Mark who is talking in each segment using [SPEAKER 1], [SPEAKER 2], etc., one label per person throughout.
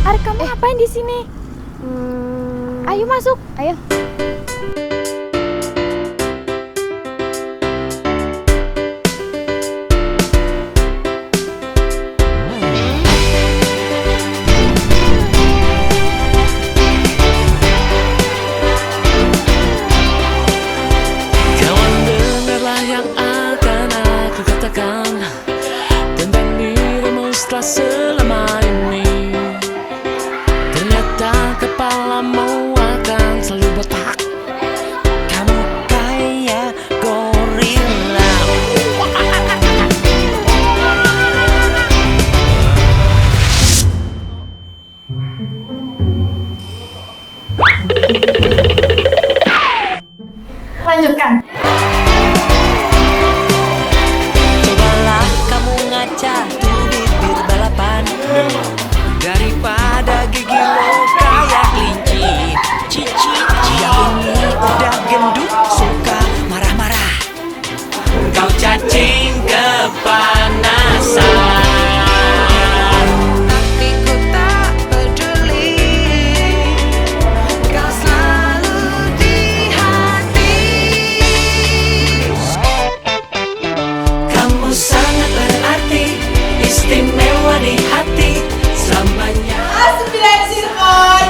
[SPEAKER 1] Ari, kamu ngapain di sini? Ayo masuk. Ayo.
[SPEAKER 2] Kawan, dengarlah yang akan aku katakan tentang dirimu setelah selama ini. Ternyata kepalamu akan selalu botak. Kamu kayak gorila.
[SPEAKER 1] Lanjutkan.
[SPEAKER 2] Cobalah kamu ngaca tuh bibir balapan daripada gigi lo kayak kelinci. Cici, dia ini udah gendut, suka marah-marah. Kau cacing kepanasan. Tapi ku tak peduli, kau selalu di hati. Kamu sangat berarti, istimewa di hati selamanya.
[SPEAKER 3] Sembilan sirkon.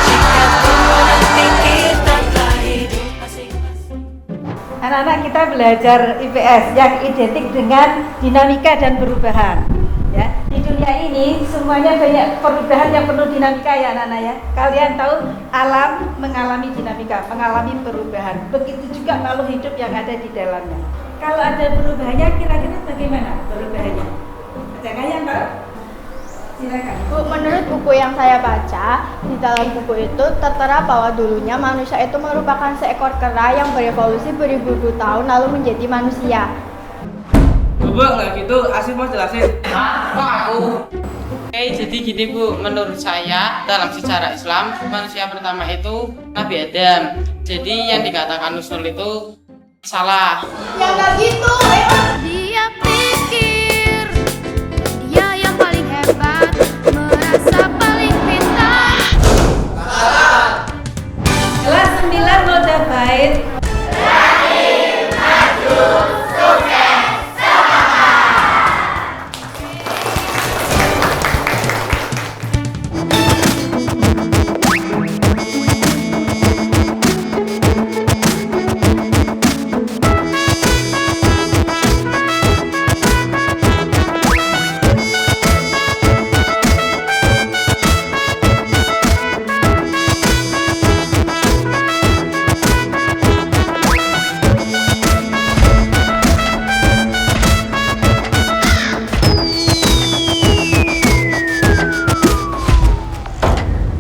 [SPEAKER 2] Jika tua nanti kita telah hidup masing-masing.
[SPEAKER 3] Anak-anak kita belajar IPS yang identik dengan dinamika dan perubahan. Ya, di dunia ini semuanya banyak perubahan yang penuh dinamika ya anak-anak ya. Kalian tahu alam mengalami dinamika, mengalami perubahan. Begitu juga makhluk hidup yang ada di dalamnya. Kalau ada perubahannya, kira-kira bagaimana perubahannya? Ada kalian tahu? Silakan.
[SPEAKER 1] Bu, menurut buku yang saya baca, di dalam buku itu tertera bahwa dulunya manusia itu merupakan seekor kera yang berevolusi beribu-ribu tahun lalu menjadi manusia.
[SPEAKER 4] Bu, nggak gitu, Asif mau jelasin.
[SPEAKER 5] Kok aku? Oke, jadi gini Bu, menurut saya dalam sejarah Islam manusia pertama itu Nabi Adam. Jadi yang dikatakan Nusul itu salah.
[SPEAKER 1] Ya nggak gitu, Dia pikir dia yang paling hebat, merasa paling pintar.
[SPEAKER 3] Kelas 9 Roda Bait.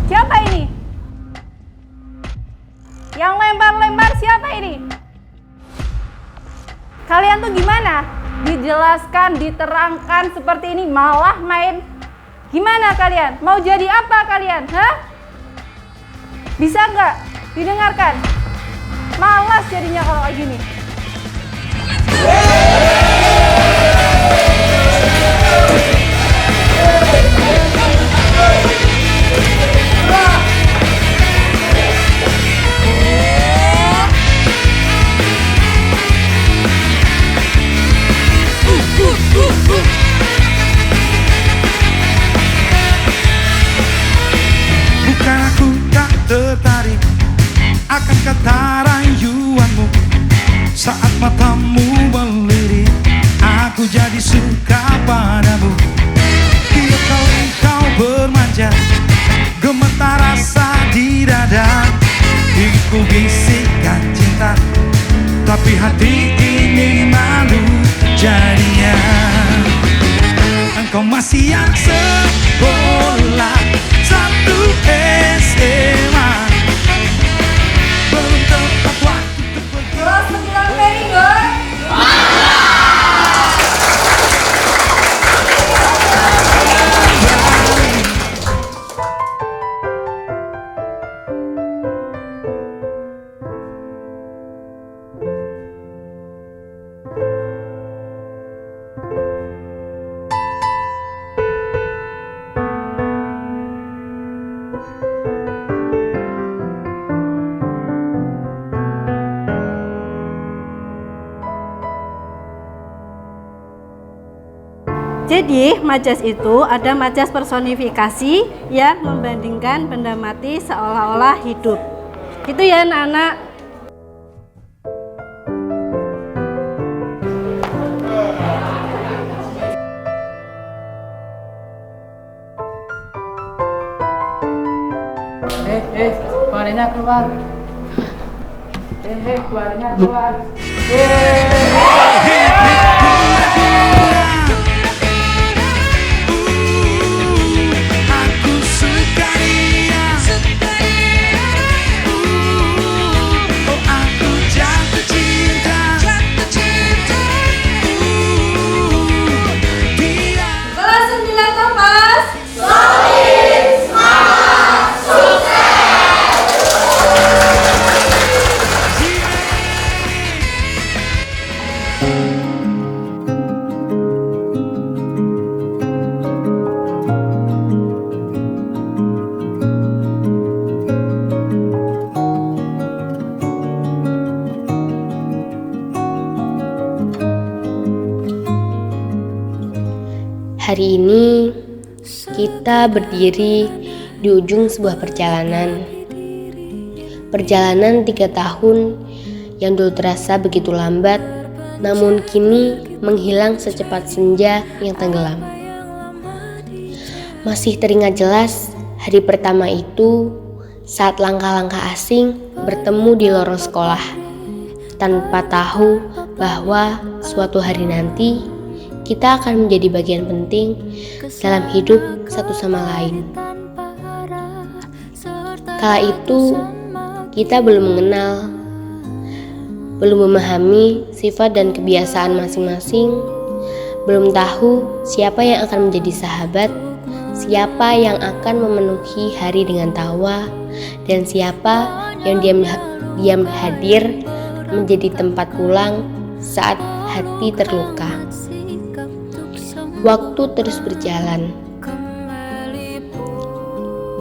[SPEAKER 6] Siapa ini? Yang lempar-lempar siapa ini? Kalian tuh gimana? Dijelaskan, diterangkan seperti ini malah main. Gimana kalian? Mau jadi apa kalian? Hah? Bisa nggak didengarkan? Malas jadinya kalau kayak gini.
[SPEAKER 7] Bukan aku tak tertarik akan kata rayuanmu. Saat matamu melirik, aku jadi suka padamu. Tiap kali kau bermanja, gemetar rasa di dada. Ku bisikan cinta, tapi hati ini malu jadinya. Engkau masih yang sekolah satu SMA, belum tepat waktu untuk pergi.
[SPEAKER 3] Kelas 9 Meringo. Jadi majas itu ada majas personifikasi yang membandingkan benda mati seolah-olah hidup. Gitu ya anak-anak.
[SPEAKER 5] Keluarnya keluar. Keluarnya keluar.
[SPEAKER 7] Aku suka dia. Oh, aku jatuh cinta. Dia.
[SPEAKER 6] Kelas 9 Kompas.
[SPEAKER 8] Hari ini kita berdiri di ujung sebuah perjalanan. Perjalanan 3 tahun yang dulu terasa begitu lambat, namun kini menghilang secepat senja yang tenggelam. Masih teringat jelas hari pertama itu saat langkah-langkah asing bertemu di lorong sekolah, tanpa tahu bahwa suatu hari nanti kita akan menjadi bagian penting dalam hidup satu sama lain. Kala itu kita belum mengenal, belum memahami sifat dan kebiasaan masing-masing, belum tahu siapa yang akan menjadi sahabat, siapa yang akan memenuhi hari dengan tawa, dan siapa yang diam hadir menjadi tempat pulang saat hati terluka. Waktu terus berjalan,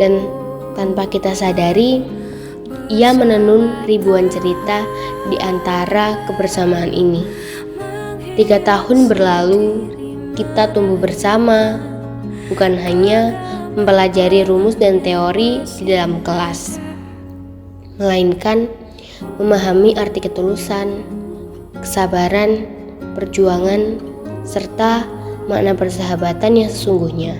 [SPEAKER 8] dan tanpa kita sadari, ia menenun ribuan cerita di antara kebersamaan ini. 3 tahun berlalu, kita tumbuh bersama, bukan hanya mempelajari rumus dan teori di dalam kelas, melainkan memahami arti ketulusan, kesabaran, perjuangan, serta makna persahabatan yang sesungguhnya.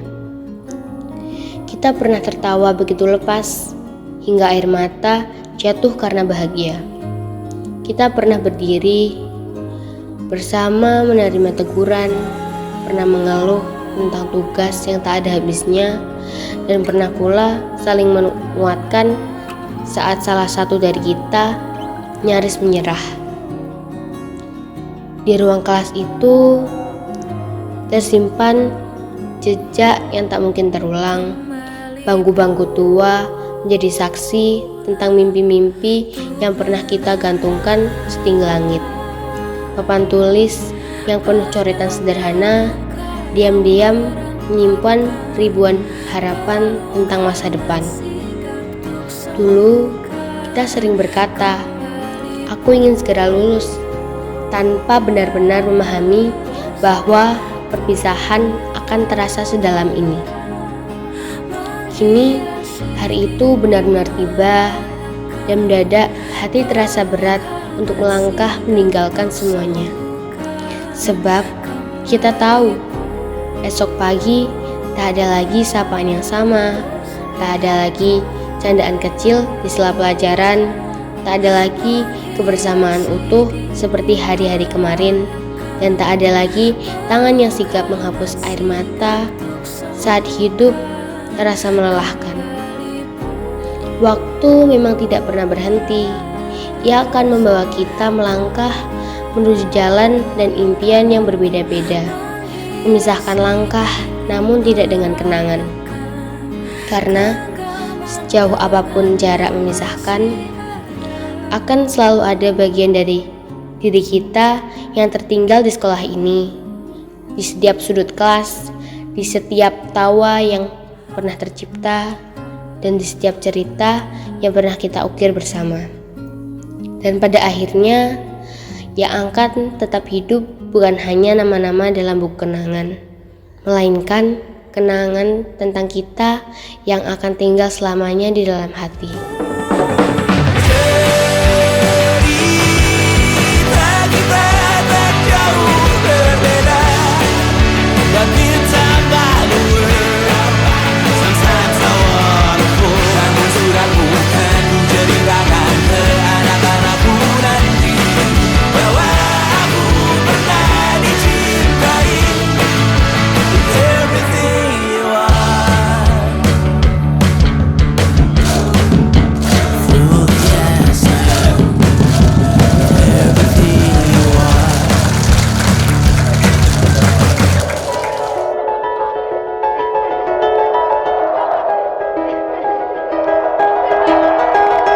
[SPEAKER 8] Kita pernah tertawa begitu lepas hingga air mata jatuh karena bahagia. Kita pernah berdiri bersama menerima teguran, pernah mengeluh tentang tugas yang tak ada habisnya, dan pernah pula saling menguatkan saat salah satu dari kita nyaris menyerah. Di ruang kelas itu tersimpan jejak yang tak mungkin terulang. Bangku-bangku tua menjadi saksi tentang mimpi-mimpi yang pernah kita gantungkan setinggi langit. Papan tulis yang penuh coretan sederhana diam-diam menyimpan ribuan harapan tentang masa depan. Dulu kita sering berkata, "Aku ingin segera lulus," tanpa benar-benar memahami bahwa perpisahan akan terasa sedalam ini. Kini hari itu benar-benar tiba, dan mendadak hati terasa berat untuk melangkah meninggalkan semuanya. Sebab kita tahu esok pagi tak ada lagi sapaan yang sama, tak ada lagi candaan kecil di sela pelajaran, tak ada lagi kebersamaan utuh seperti hari-hari kemarin, dan tak ada lagi tangan yang sigap menghapus air mata saat hidup terasa melelahkan. Waktu memang tidak pernah berhenti. Ia akan membawa kita melangkah menuju jalan dan impian yang berbeda-beda, memisahkan langkah namun tidak dengan kenangan. Karena sejauh apapun jarak memisahkan, akan selalu ada bagian dari diri kita yang tertinggal di sekolah ini, di setiap sudut kelas, di setiap tawa yang pernah tercipta, dan di setiap cerita yang pernah kita ukir bersama. Dan pada akhirnya, yang akan tetap hidup bukan hanya nama-nama dalam buku kenangan, melainkan kenangan tentang kita yang akan tinggal selamanya di dalam hati.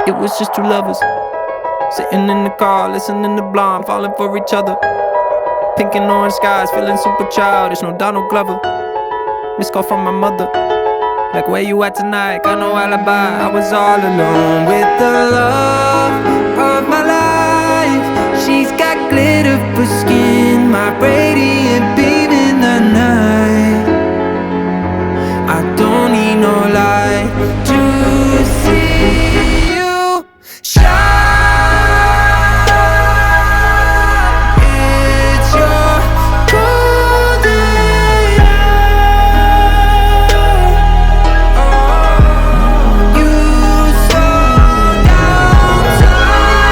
[SPEAKER 7] It was just two lovers sitting in the car, listening to Blonde, falling for each other. Pink and orange skies, feeling super childish. No Donald Glover. Missed call from my mother. Like, where you at tonight? Got no alibi. I was all alone with the love of my life. She's got glitter for skin, my radiant beam in the night. I don't need no light to see you shine. It's your golden hour. You slow down time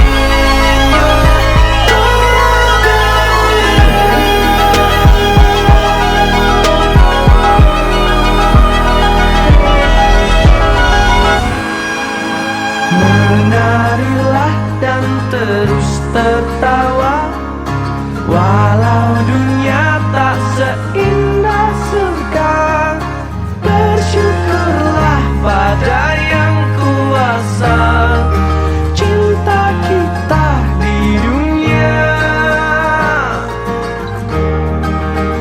[SPEAKER 7] in your menarilah dan terus tertawa, walau dunia tak seindah surga. Bersyukurlah pada yang kuasa, cinta kita di dunia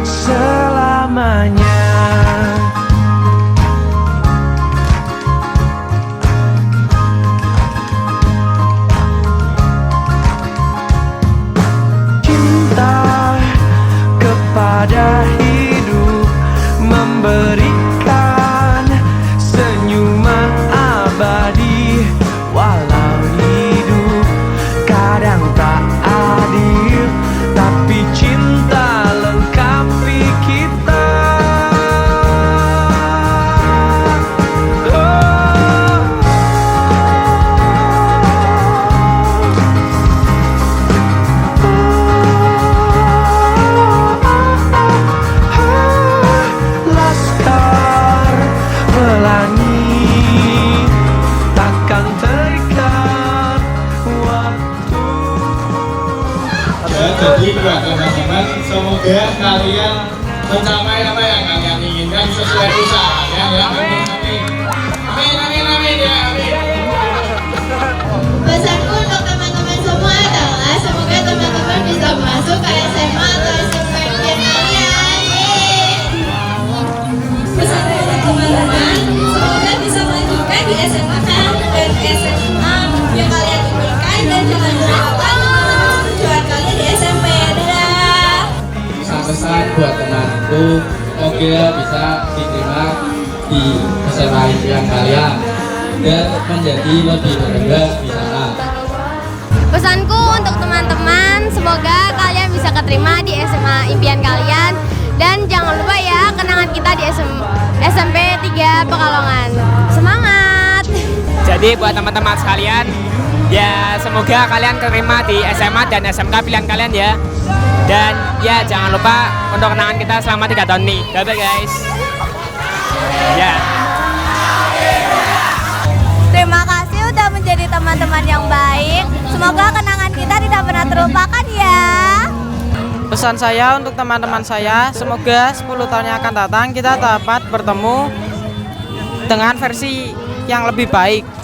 [SPEAKER 7] selamanya. Cinta kepada hidup, memberikan senyuman abadi. Walau hidup kadang tak adil, tapi cinta lengkapi kita. Laskar pelangi takkan terikat waktu.
[SPEAKER 9] Ya, jadi buat teman-teman, semoga kalian mencapai apa yang kalian inginkan sesuai usahanya ya. Amin, amin, amin ya, amin.
[SPEAKER 1] Pesanku untuk teman-teman semua adalah semoga teman-teman bisa masuk ke SMA atau SMP impian kalian. Pesanku untuk teman-teman semoga bisa melanjutkan di SMA dan SMA yang kalian inginkan, dan jangan lupakan teman-teman perjuangan kalian di SMP. Dadah.
[SPEAKER 9] Pesan-pesan buat temanku, semoga bisa diterima di SMA impian kalian dan menjadi lebih berkembang di sana.
[SPEAKER 8] Pesanku untuk teman-teman, semoga kalian bisa keterima di SMA impian kalian, dan jangan lupa ya kenangan kita di SMP 3 Pekalongan. Semangat!
[SPEAKER 5] Jadi buat teman-teman sekalian, ya semoga kalian keterima di SMA dan SMK pilihan kalian ya. Dan ya jangan lupa untuk kenangan kita selama 3 tahun nih. Bye guys. Ya.
[SPEAKER 1] Terima kasih udah menjadi teman-teman yang baik. Semoga kenangan kita tidak pernah terlupakan ya.
[SPEAKER 5] Pesan saya untuk teman-teman saya, semoga 10 tahun yang akan datang kita dapat bertemu dengan versi yang lebih baik.